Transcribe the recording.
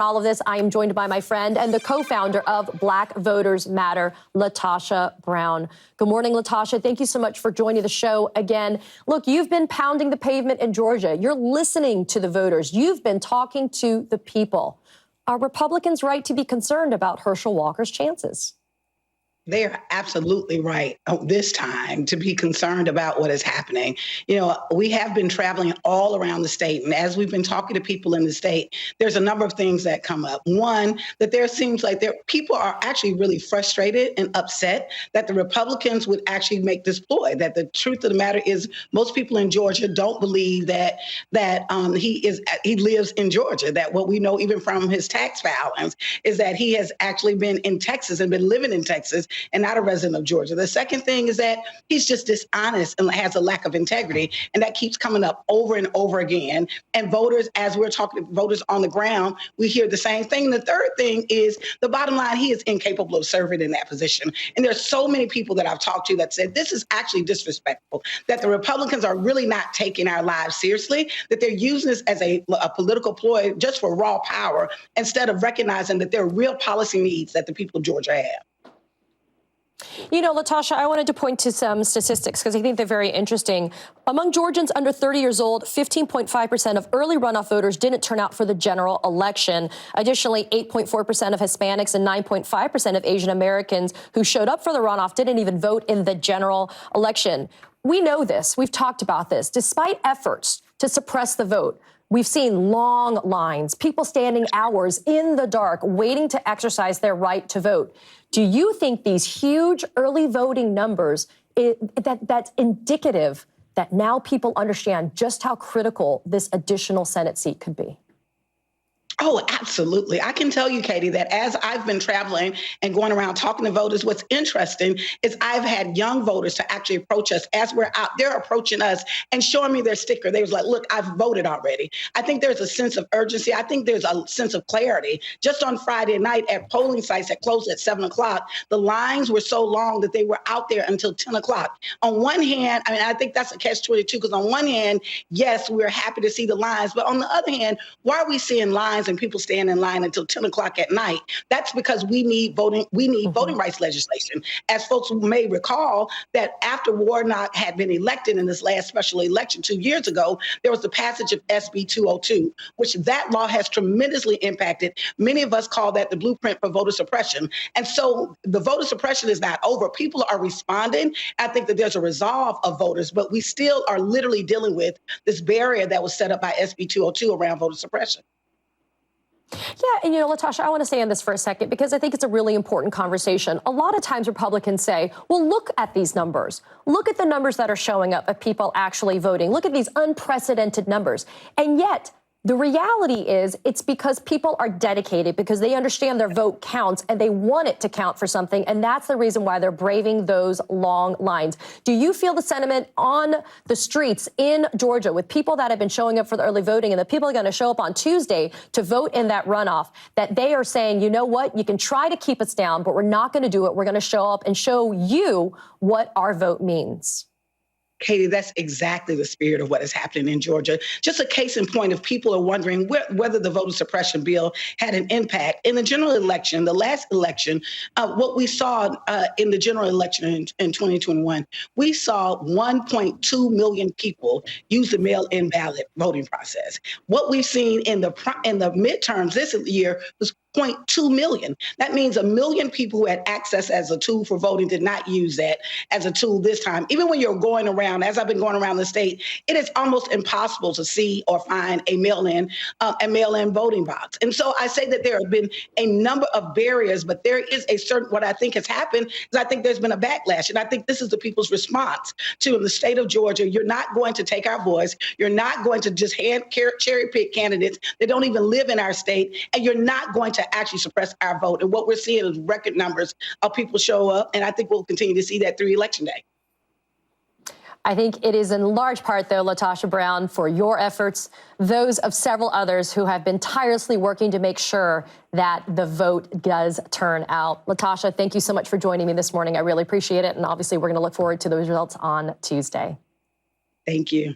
all of this, I am joined by my friend and the co-founder of Black Voters Matter, LaTosha Brown. Good morning, LaTosha. Thank you so much for joining the show again. Look, you've been pounding the pavement in Georgia. You're listening to the voters. You've been talking to the people. Are Republicans right to be concerned about Herschel Walker's chances? They are absolutely right this time to be concerned about what is happening. You know, we have been traveling all around the state, and as we've been talking to people in the state, there's a number of things that come up. One, that there seems like people are actually really frustrated and upset that the Republicans would actually make this ploy. That the truth of the matter is, most people in Georgia don't believe that he lives in Georgia. That what we know even from his tax filings is that he has actually been in Texas and been living in Texas and not a resident of Georgia. The second thing is that he's just dishonest and has a lack of integrity, and that keeps coming up over and over again. And voters, as we're talking to voters on the ground, we hear the same thing. The third thing is the bottom line, he is incapable of serving in that position. And there's so many people that I've talked to that said this is actually disrespectful, that the Republicans are really not taking our lives seriously, that they're using this as a political ploy just for raw power, instead of recognizing that there are real policy needs that the people of Georgia have. You know, LaTosha, I wanted to point to some statistics because I think they're very interesting. Among Georgians under 30 years old, 15.5% of early runoff voters didn't turn out for the general election. Additionally, 8.4% of Hispanics and 9.5% of Asian Americans who showed up for the runoff didn't even vote in the general election. We know this. We've talked about this. Despite efforts to suppress the vote, we've seen long lines, people standing hours in the dark waiting to exercise their right to vote. Do you think these huge early voting numbers, that's indicative that now people understand just how critical this additional Senate seat could be? Oh, absolutely. I can tell you, Katie, that as I've been traveling and going around talking to voters, what's interesting is I've had young voters to actually approach us as we're out. They're approaching us and showing me their sticker. They was like, look, I've voted already. I think there's a sense of urgency. I think there's a sense of clarity. Just on Friday night at polling sites that closed at 7 o'clock, the lines were so long that they were out there until 10 o'clock. On one hand, I mean, I think that's a catch-22 because on one hand, yes, we're happy to see the lines. But on the other hand, why are we seeing lines and people stand in line until 10 o'clock at night? That's because we need voting rights legislation. As folks may recall, that after Warnock had been elected in this last special election 2 years ago, there was the passage of SB 202, which that law has tremendously impacted. Many of us call that the blueprint for voter suppression. And so the voter suppression is not over. People are responding. I think that there's a resolve of voters, but we still are literally dealing with this barrier that was set up by SB 202 around voter suppression. Yeah, and you know, LaTosha, I want to stay on this for a second because I think it's a really important conversation. A lot of times Republicans say, well, look at these numbers. Look at the numbers that are showing up of people actually voting. Look at these unprecedented numbers. And yet, the reality is it's because people are dedicated, because they understand their vote counts and they want it to count for something. And that's the reason why they're braving those long lines. Do you feel the sentiment on the streets in Georgia with people that have been showing up for the early voting and the people are going to show up on Tuesday to vote in that runoff, that they are saying, you know what, you can try to keep us down, but we're not going to do it. We're going to show up and show you what our vote means? Katie, that's exactly the spirit of what is happening in Georgia. Just a case in point, if people are wondering whether the voter suppression bill had an impact. In the general election, the last election, what we saw in the general election in 2021, we saw 1.2 million people use the mail-in ballot voting process. What we've seen in the midterms this year was 0.2 million. That means 1 million people who had access as a tool for voting did not use that as a tool this time. Even when you're going around, as I've been going around the state, it is almost impossible to see or find a mail-in voting box. And so I say that there have been a number of barriers, but there is a certain, what I think has happened is I think there's been a backlash. And I think this is the people's response to the state of Georgia. You're not going to take our voice. You're not going to just cherry pick candidates that don't even live in our state. And you're not going to actually suppress our vote. And what we're seeing is record numbers of people show up. And I think we'll continue to see that through Election Day. I think it is in large part, though, LaTosha Brown, for your efforts, those of several others who have been tirelessly working to make sure that the vote does turn out. LaTosha, thank you so much for joining me this morning. I really appreciate it. And obviously, we're going to look forward to those results on Tuesday. Thank you.